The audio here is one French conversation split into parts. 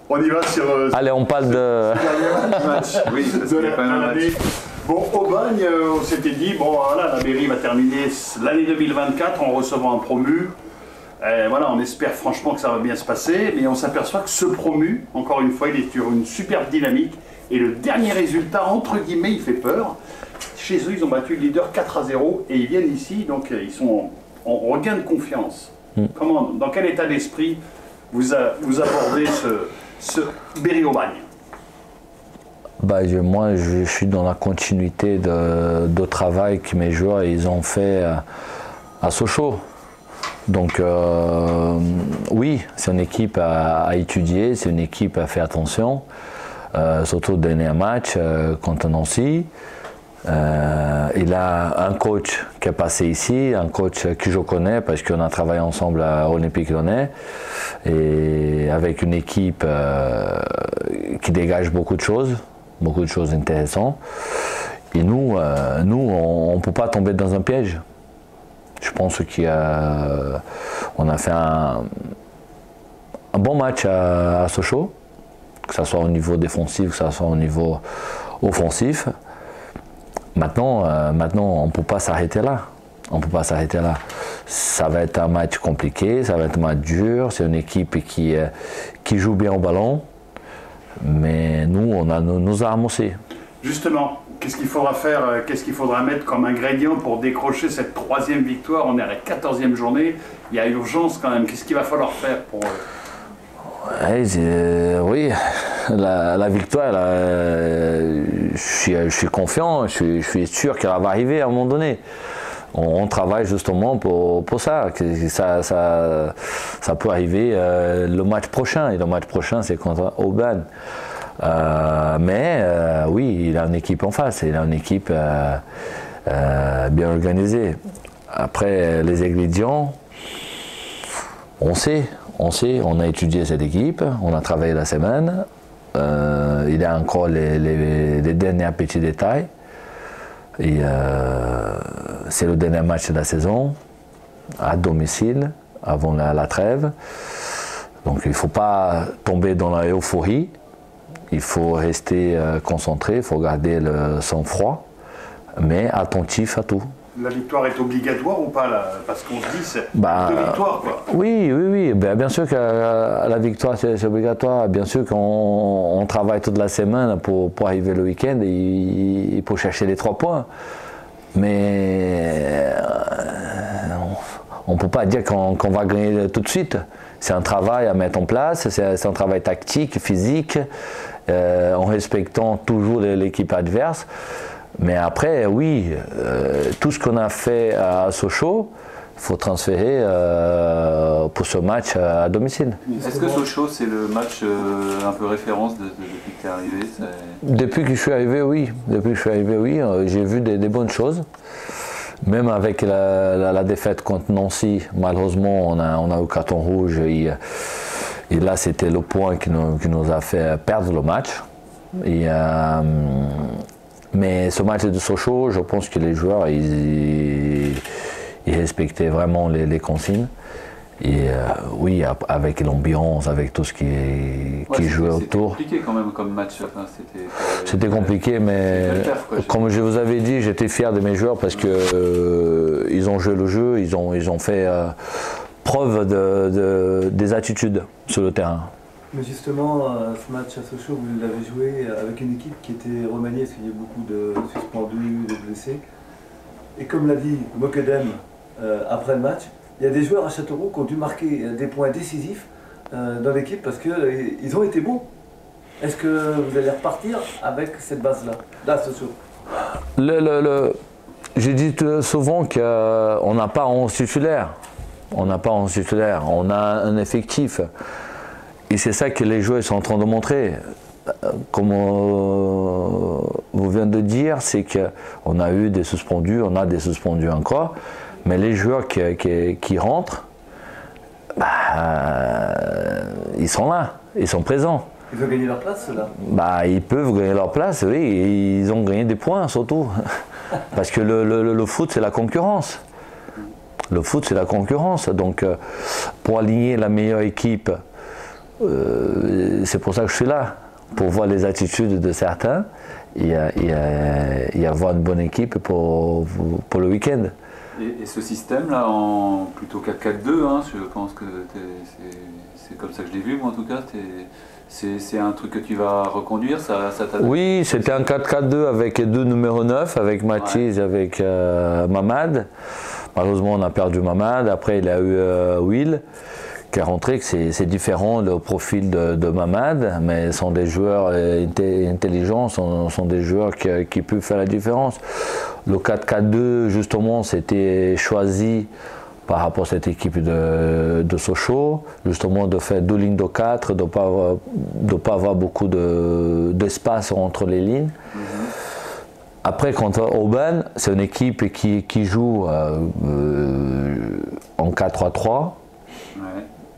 On y va sur... Allez, on parle de... match. Oui, quand même un match. Bon, Aubagne, on s'était dit, bon voilà, la mairie va terminer l'année 2024 en recevant un promu. Voilà, on espère franchement que ça va bien se passer, mais on s'aperçoit que ce promu, encore une fois, il est sur une superbe dynamique. Et le dernier résultat, entre guillemets, il fait peur. Chez eux, ils ont battu le leader 4-0 et ils viennent ici, donc ils sont en regain de confiance. Dans quel état d'esprit vous abordez ce Berry-Aubagne? Moi, je suis dans la continuité de travail que mes joueurs ils ont fait à Sochaux. Donc oui, c'est une équipe à étudier, c'est une équipe à faire attention, surtout le dernier match contre Nancy. Il a un coach qui est passé ici, un coach que je connais parce qu'on a travaillé ensemble à Olympique Lyonnais et avec une équipe qui dégage beaucoup de choses intéressantes. Et nous, on ne peut pas tomber dans un piège. Je pense qu'on a fait un bon match à Sochaux, que ce soit au niveau défensif, que ce soit au niveau offensif. Maintenant, on ne peut pas s'arrêter là. Ça va être un match compliqué, ça va être un match dur. C'est une équipe qui joue bien au ballon. Mais nous, on a nos armes aussi. Justement, qu'est-ce qu'il faudra faire, qu'est-ce qu'il faudra mettre comme ingrédient pour décrocher cette 3e victoire? On est à la 14e journée, il y a urgence quand même. Qu'est-ce qu'il va falloir faire pour... Oui, la victoire, je suis confiant, je suis sûr qu'elle va arriver à un moment donné. On travaille justement pour ça, que ça peut arriver le match prochain, et le match prochain c'est contre Aubagne. Oui, il a une équipe en face, il a une équipe bien organisée. Après, les ingrédients, on a étudié cette équipe, on a travaillé la semaine, il y a encore les derniers petits détails. Et c'est le dernier match de la saison, à domicile, avant la trêve. Donc il ne faut pas tomber dans la euphorie, il faut rester concentré, il faut garder le sang-froid, mais attentif à tout. La victoire est obligatoire ou pas là? Parce qu'on se dit c'est deux victoires quoi. Oui. Bien sûr que la victoire c'est obligatoire. Bien sûr qu'on travaille toute la semaine pour arriver le week-end et pour chercher les 3 points. Mais on ne peut pas dire qu'on va gagner tout de suite. C'est un travail à mettre en place, c'est un travail tactique, physique, en respectant toujours l'équipe adverse. Mais après, oui, tout ce qu'on a fait à Sochaux, il faut transférer pour ce match à domicile. Est-ce que Sochaux, c'est le match un peu référence depuis que tu es arrivé? Depuis que je suis arrivé, oui. J'ai vu des bonnes choses. Même avec la défaite contre Nancy, malheureusement, on a eu carton rouge. Et là, c'était le point qui nous a fait perdre le match. Mais ce match de Sochaux, je pense que les joueurs, ils respectaient vraiment les consignes. Et oui, avec l'ambiance, avec tout ce qui jouait autour. C'était compliqué quand même comme match. C'était compliqué, mais comme je vous avais dit, j'étais fier de mes joueurs parce que ils ont joué le jeu, ils ont fait preuve des attitudes sur le terrain. Mais justement, ce match à Sochaux, vous l'avez joué avec une équipe qui était remaniée, parce qu'il y a beaucoup de suspendus, de blessés. Et comme l'a dit Mokedem après le match, il y a des joueurs à Châteauroux qui ont dû marquer des points décisifs dans l'équipe parce qu'ils ont été bons. Est-ce que vous allez repartir avec cette base-là, là, Sochaux? J'ai dit souvent qu'on n'a pas 11 titulaires. On n'a un effectif. Et c'est ça que les joueurs sont en train de montrer. Comme vous venez de dire, c'est qu'on a eu des suspendus, on a des suspendus encore. Mais les joueurs qui rentrent, ils sont là, ils sont présents. Ils veulent gagner leur place, ceux-là? Ils peuvent gagner leur place, oui, et ils ont gagné des points surtout. Parce que le foot, c'est la concurrence. Le foot, c'est la concurrence. Donc, pour aligner la meilleure équipe, c'est pour ça que je suis là, pour voir les attitudes de certains et avoir une bonne équipe pour le week-end. Et ce système-là, en plutôt 4-4-2, hein, je pense que c'est comme ça que je l'ai vu, moi en tout cas, c'est un truc que tu vas reconduire, ça Oui, c'était un 4-4-2 avec deux numéros 9, avec Mathis et avec Mamad. Malheureusement, on a perdu Mamad. Après, il y a eu Will qui est rentré. C'est différent le profil de Mamad, mais sont des joueurs intelligents, sont des joueurs qui peuvent faire la différence. Le 4-4-2, justement, c'était choisi par rapport à cette équipe de Sochaux, justement de faire deux lignes de 4, de ne pas avoir beaucoup d'espace entre les lignes. Après, contre Aubagne, c'est une équipe qui joue en 4-3-3.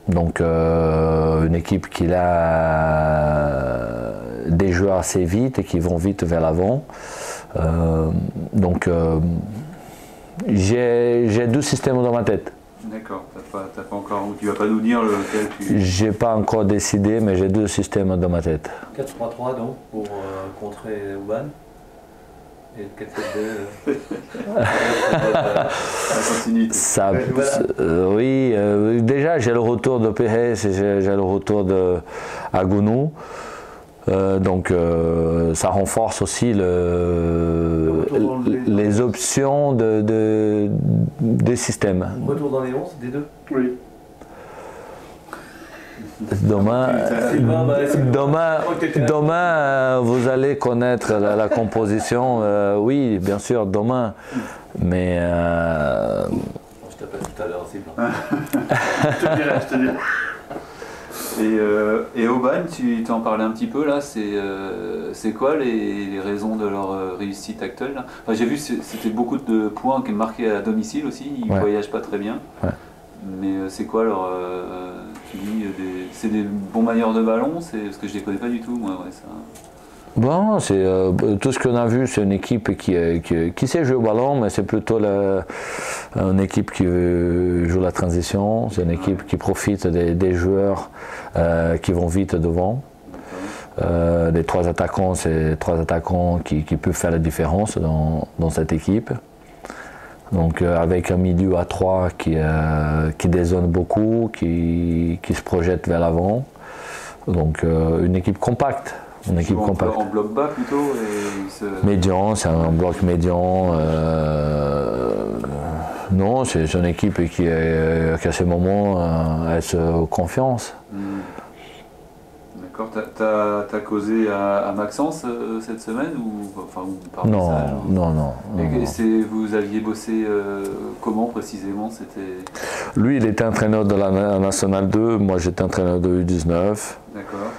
Donc une équipe qui a des joueurs assez vite et qui vont vite vers l'avant. Donc j'ai deux systèmes dans ma tête. D'accord, t'as pas encore, tu vas pas nous dire lequel tu... J'ai pas encore décidé, mais j'ai deux systèmes dans ma tête. 4-3-3 donc pour contrer Aubagne. Et le 4-4-2. Ça, oui, déjà j'ai le retour de Pérez et j'ai le retour de Agounou. Donc ça renforce aussi les options des systèmes. Retour dans les 11 des deux? Oui. Demain, vous allez connaître la composition, oui, bien sûr, demain, mais... Je t'appelle tout à l'heure, c'est bon. Je te dirai. Et Aubagne, tu t'en parlais un petit peu là, c'est quoi les raisons de leur réussite actuelle là? Enfin, j'ai vu c'était beaucoup de points qui marqués à domicile aussi, ils ne voyagent pas très bien. Ouais. Mais c'est quoi leur... tu dis, c'est des bons manieurs de ballon, parce que je les connais pas du tout moi. Ouais, ça... Bon, c'est tout ce qu'on a vu, c'est une équipe qui sait jouer au ballon, mais c'est plutôt une équipe qui joue la transition, c'est une équipe qui profite des joueurs qui vont vite devant. Les trois attaquants, c'est trois attaquants qui peuvent faire la différence dans cette équipe. Donc avec un milieu à 3 qui dézone beaucoup, qui se projette vers l'avant. Donc une équipe compacte. Une équipe compacte. En bloc bas plutôt Médian, c'est un bloc médian. Non, c'est une équipe qui à ce moment a confiance. D'accord, t'as causé à Maxence cette semaine ou par non, message, non. Vous aviez bossé comment précisément? Lui, il était entraîneur de la Nationale 2, moi j'étais entraîneur de U19. D'accord.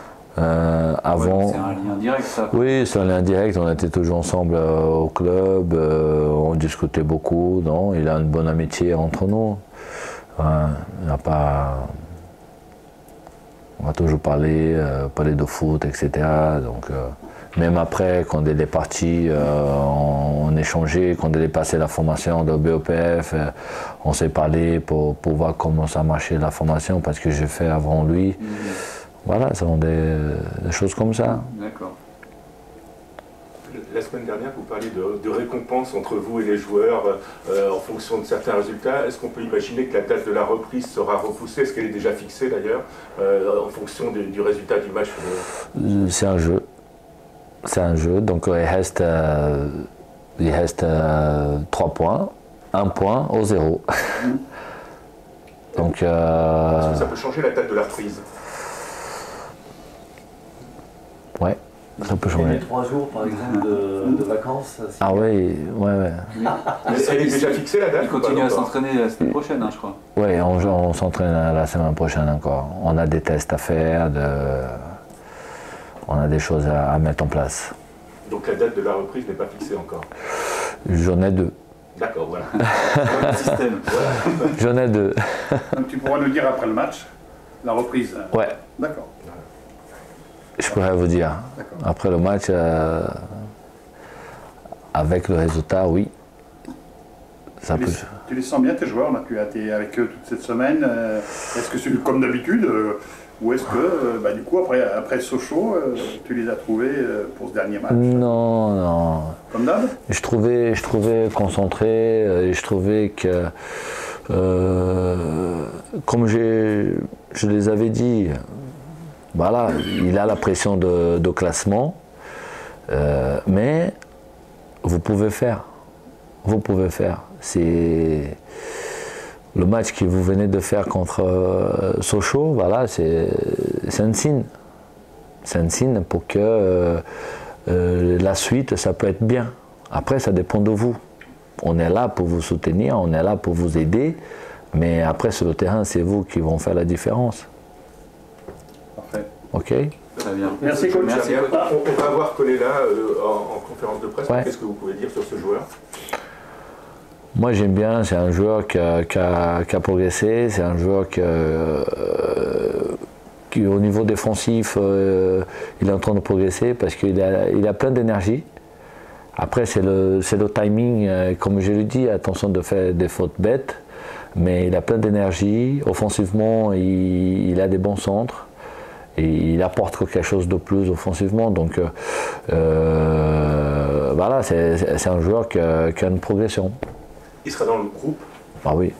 Avant... c'est un lien direct ça? Oui, c'est un lien direct, on était toujours ensemble au club, on discutait beaucoup, non, il a une bonne amitié entre nous. Il n'a pas... On a toujours parlé de foot, etc. Donc, même après, quand il est parti, on échangeait, quand il est passé la formation de BOPF, on s'est parlé pour voir comment ça marchait la formation, parce que j'ai fait avant lui. Voilà, ce sont des choses comme ça. D'accord. La semaine dernière, vous parliez de récompenses entre vous et les joueurs en fonction de certains résultats. Est-ce qu'on peut imaginer que la date de la reprise sera repoussée? Est-ce qu'elle est déjà fixée d'ailleurs en fonction du résultat du match? C'est un jeu. C'est un jeu, donc il reste 3 points, 1 point au 0. Donc, est-ce que ça peut changer la date de la reprise? Ouais, ça peut changer. Et 3 jours par exemple de vacances. Ah oui, ouais. Elle est déjà fixée la date? Il continue à s'entraîner la semaine prochaine, hein, je crois. Oui, on s'entraîne la semaine prochaine encore. On a des tests à faire, on a des choses à mettre en place. Donc la date de la reprise n'est pas fixée encore? J'en ai 2. D'accord, voilà. Système. Voilà. J'en ai 2. Donc tu pourras nous dire après le match, la reprise. Ouais. D'accord. Je pourrais vous dire. Après le match, avec le résultat, oui. Ça Tu les sens bien tes joueurs là? Tu as été avec eux toute cette semaine. Est-ce que c'est comme d'habitude Ou est-ce que, du coup, après Sochaux, tu les as trouvés pour ce dernier match? Non, non. Comme d'hab? Je trouvais concentré, et je trouvais que, comme je les avais dit, voilà, il a la pression de classement, mais vous pouvez faire. Vous pouvez faire. C'est le match que vous venez de faire contre Sochaux, voilà, c'est un signe. C'est un signe pour que la suite, ça peut être bien. Après, ça dépend de vous. On est là pour vous soutenir, on est là pour vous aider, mais après, sur le terrain, c'est vous qui vont faire la différence. Parfait. Ok? Très bien. Merci, coach. Merci, coach. On va voir Kolela en conférence de presse. Ouais. Qu'est-ce que vous pouvez dire sur ce joueur? Moi j'aime bien, c'est un joueur qui a progressé, c'est un joueur qui au niveau défensif, il est en train de progresser parce qu'il a plein d'énergie. Après c'est le timing, comme je le dis, attention de faire des fautes bêtes, mais il a plein d'énergie, offensivement il a des bons centres. Et il apporte quelque chose de plus offensivement, donc voilà, c'est un joueur qui a une progression. Il sera dans le groupe? Ah oui.